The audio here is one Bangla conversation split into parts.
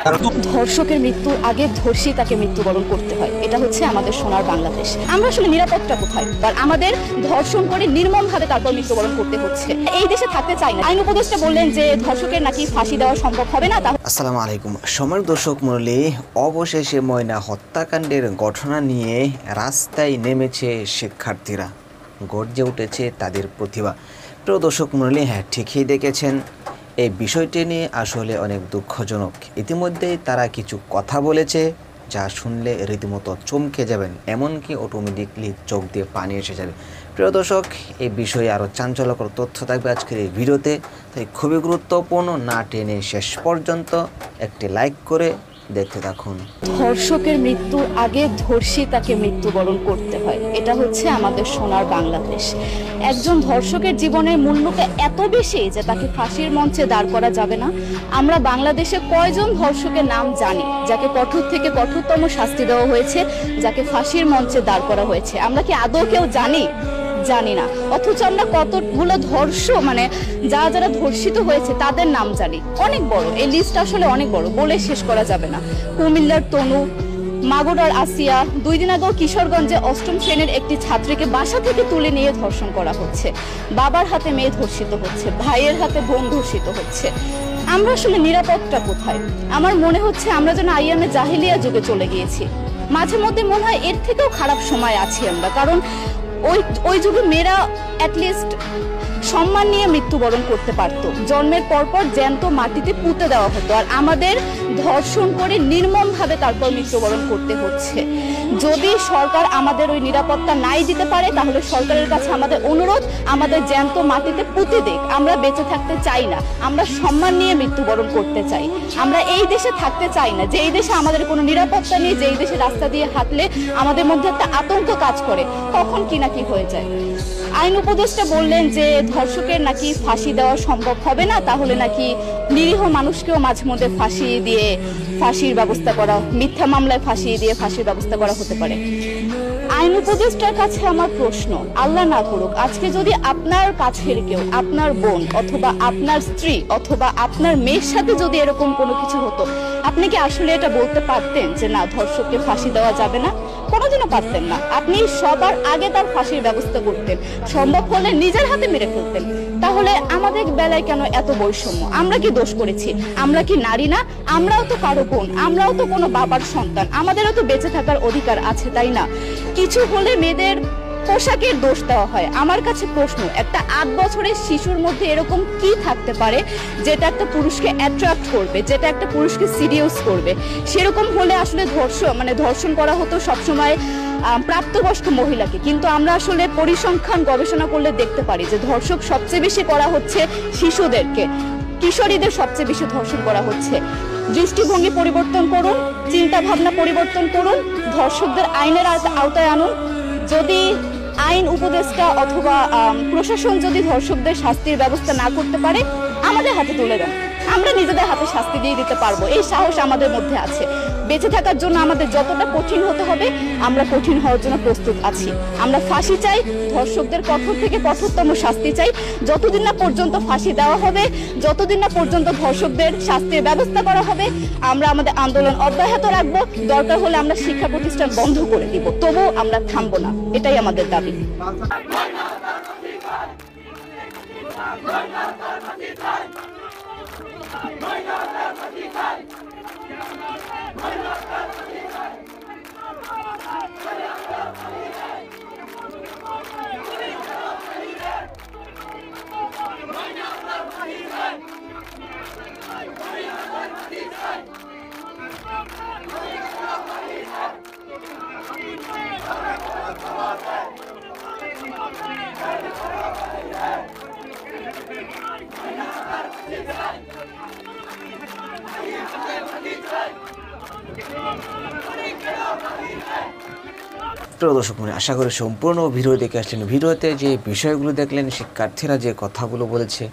ধর্ষকের মৃত্যুর আগে ধর্ষী তাকে মৃত্যুবরণ করতে হয়, এটা হচ্ছে আমাদের সোনার বাংলাদেশ। আমরা আসলে নিরাপত্তা কোথায়? আর আমাদের ধর্ষণ করে নির্মমভাবে তারপর মৃত্যুবরণ করতে হচ্ছে। এই দেশে থাকতে চাই না। আইন উপদেষ্টা বললেন যে ধর্ষকের নাকি ফাঁসি দেওয়া সম্ভব হবে না। আসসালামু আলাইকুম সময়ের দর্শক মণ্ডলী, অবশেষে ময়না হত্যাকাণ্ডের ঘটনা নিয়ে রাস্তায় নেমেছে শিক্ষার্থীরা, গর্জে উঠেছে তাদের প্রতিভা। প্রিয় দর্শক মণ্ডলী, হ্যাঁ ঠিকই দেখেছেন, এই বিষয়টি নিয়ে আসলে অনেক দুঃখজনক। ইতিমধ্যেই তারা কিছু কথা বলেছে যা শুনলে রীতিমতো চমকে যাবেন, এমনকি অটোমেটিকলি চোখ দিয়ে পানি এসে যাবে। প্রিয় দর্শক, এই বিষয়ে আরও চাঞ্চল্যকর তথ্য থাকবে আজকের এই ভিডিওতে, তাই খুবই গুরুত্বপূর্ণ, না টেনে শেষ পর্যন্ত একটি লাইক করে দেখতে থাকুন। ধর্ষকের মৃত্যুর আগে ধর্ষী তাকে মৃত্যুবরণ করতে হয়, এটা হচ্ছে আমাদের সোনার বাংলাদেশ। একজন ধর্ষকের জীবনের মূল্যটা এত বেশি যে তাকে ফাঁসির মঞ্চে দাঁড় করা যাবে না। আমরা বাংলাদেশে কয়জন ধর্ষকের নাম জানি যাকে কঠোর থেকে কঠোরতম শাস্তি দেওয়া হয়েছে, যাকে ফাঁসির মঞ্চে দাঁড় করা হয়েছে? আমরা কি আদৌ কেউ জানি না। অথচ আমরা কতগুলো যারা ধর্ষিত হয়েছে তাদের নাম জানি, অনেক বড়। এই লিস্ট আসলে অনেক বড়, বলে শেষ করা যাবে না। কুমিল্লার তনু, মাগুরার আসিয়া, 2 দিন আগেও কিশোরগঞ্জে 8ম শ্রেণীর একটি ছাত্রীকে বাসা থেকে তুলে নিয়ে ধর্ষণ করা হচ্ছে। বাবার হাতে মেয়ে ধর্ষিত হচ্ছে, ভাইয়ের হাতে বোন ধর্ষিত হচ্ছে। আমরা আসলে নিরাপত্তা কোথায়? আমার মনে হচ্ছে আমরা যেন আইয়ামে জাহিলিয়া যুগে চলে গিয়েছি। মাঝে মধ্যে মনে হয় এর থেকেও খারাপ সময় আছি আমরা, কারণ ওই যুগে মেয়েরা অ্যাটলিস্ট সম্মান নিয়ে মৃত্যুবরণ করতে পারত। জন্মের পরপর জ্যান্ত মাটিতে পুঁতে দেওয়া হতো, আর আমাদের ধর্ষণ করে নির্মমভাবে তারপর মৃত্যুবরণ করতে হচ্ছে। যদি সরকার আমাদের ওই নিরাপত্তা নাই দিতে পারে, তাহলে সরকারের কাছে আমাদের অনুরোধ, আমাদের জ্যান্ত মাটিতে পুঁতে দেখ। আমরা বেঁচে থাকতে চাই না, আমরা সম্মান নিয়ে মৃত্যুবরণ করতে চাই। আমরা এই দেশে থাকতে চাই না যে এই দেশে আমাদের কোনো নিরাপত্তা নেই, যে এই দেশে রাস্তা দিয়ে হাঁটলে আমাদের মধ্যে একটা আতঙ্ক কাজ করে, কখন কি না কি হয়ে যায়। আইন উপদেষ্টা বললেন যে ধর্ষকের নাকি ফাঁসি দেওয়া সম্ভব হবে না, তাহলে নাকি নিরীহ মানুষকেও মাঝে মধ্যে ফাঁসির ব্যবস্থা করা, মিথ্যা মামলায় ফাঁসিয়ে দিয়ে ফাঁসির ব্যবস্থা করা হতে পারে। আইন উপদেষ্টার কাছে আমার প্রশ্ন, আল্লাহ না করুক আজকে যদি আপনার কাছের কেউ, আপনার বোন অথবা আপনার স্ত্রী অথবা আপনার মেয়ের সাথে যদি এরকম কোনো কিছু হতো, আপনি কি আসলে এটা বলতে পারতেন যে না, ধর্ষককে ফাঁসি দেওয়া যাবে না? কোনোদিনও পারতেন না। আপনি সবার আগে তার ফাঁসির ব্যবস্থা করতেন, সম্ভব হলে নিজের হাতে মেরে ফেলতেন। তাহলে আমাদের বেলায় কেন এত বৈষম্য? আমরা কি দোষ করেছি? আমরা কি নারী না? আমরাও তো কারো বোন, আমরাও তো কোনো বাবার সন্তান, আমাদেরও তো বেঁচে থাকার অধিকার আছে, তাই না? কিছু হলে মেয়েদের পোশাকের দোষ দেওয়া হয়। আমার কাছে প্রশ্ন, একটা 8 বছরের শিশুর মধ্যে এরকম কি থাকতে পারে যেটা একটা পুরুষকে অ্যাট্রাক্ট করবে, যেটা একটা পুরুষকে সিরিয়াস করবে? সেরকম হলে আসলে ধর্ষণ করা হতো সবসময় প্রাপ্তবয়স্ক মহিলাকে। কিন্তু আমরা আসলে পরিসংখ্যান গবেষণা করলে দেখতে পারি যে ধর্ষক সবচেয়ে বেশি করা হচ্ছে শিশুদেরকে, কিশোরীদের সবচেয়ে বেশি ধর্ষণ করা হচ্ছে। দৃষ্টিভঙ্গি পরিবর্তন করুন, চিন্তা ভাবনা পরিবর্তন করুন, ধর্ষকদের আইনের আওতায় আনুন। যদি আইন উপদেষ্টা অথবা প্রশাসন যদি ধর্ষকদের শাস্তির ব্যবস্থা না করতে পারে, আমাদের হাতে তুলে দেন, আমরা নিজেদের হাতে শাস্তি দিয়ে দিতে পারবো। এই সাহস আমাদের মধ্যে আছে। বেঁচে থাকার জন্য আমাদের যতটা কঠিন হতে হবে, আমরা কঠিন হওয়ার জন্য প্রস্তুত আছি। আমরা ফাঁসি চাই, ধর্ষকদের কঠোর থেকে কঠোরতম শাস্তি চাই। যতদিন না পর্যন্ত ফাঁসি দেওয়া হবে, যতদিন না পর্যন্ত ধর্ষকদের শাস্তির ব্যবস্থা করা হবে, আমরা আমাদের আন্দোলন অব্যাহত রাখবো। দরকার হলে আমরা শিক্ষা প্রতিষ্ঠান বন্ধ করে দিব, তবুও আমরা থামবো না। এটাই আমাদের দাবি। প্রিয় দর্শক, আশা করি সম্পূর্ণ ভিডিও দেখে আসলেন। ভিডিওতে যে বিষয়গুলো দেখলেন, শিক্ষার্থীরা যে কথাগুলো বলেছে,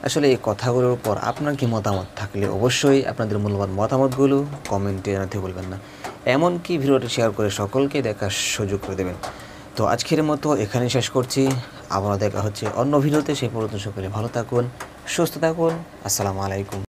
আসলে এই কথাগুলোর উপর আপনার কি মতামত থাকলে অবশ্যই আপনাদের মূল্যবান মতামতগুলো কমেন্টে জানাতে বলবেন না। এমনকি ভিডিওটি শেয়ার করে সকলকে দেখার সুযোগ করে দেবেন। তো আজকের মতো এখানেই শেষ করছি, আবারও দেখা হচ্ছে অন্য ভিডিওতে। সেই পর্যন্ত সকলে ভালো থাকুন, সুস্থ থাকুন। আসসালামু আলাইকুম।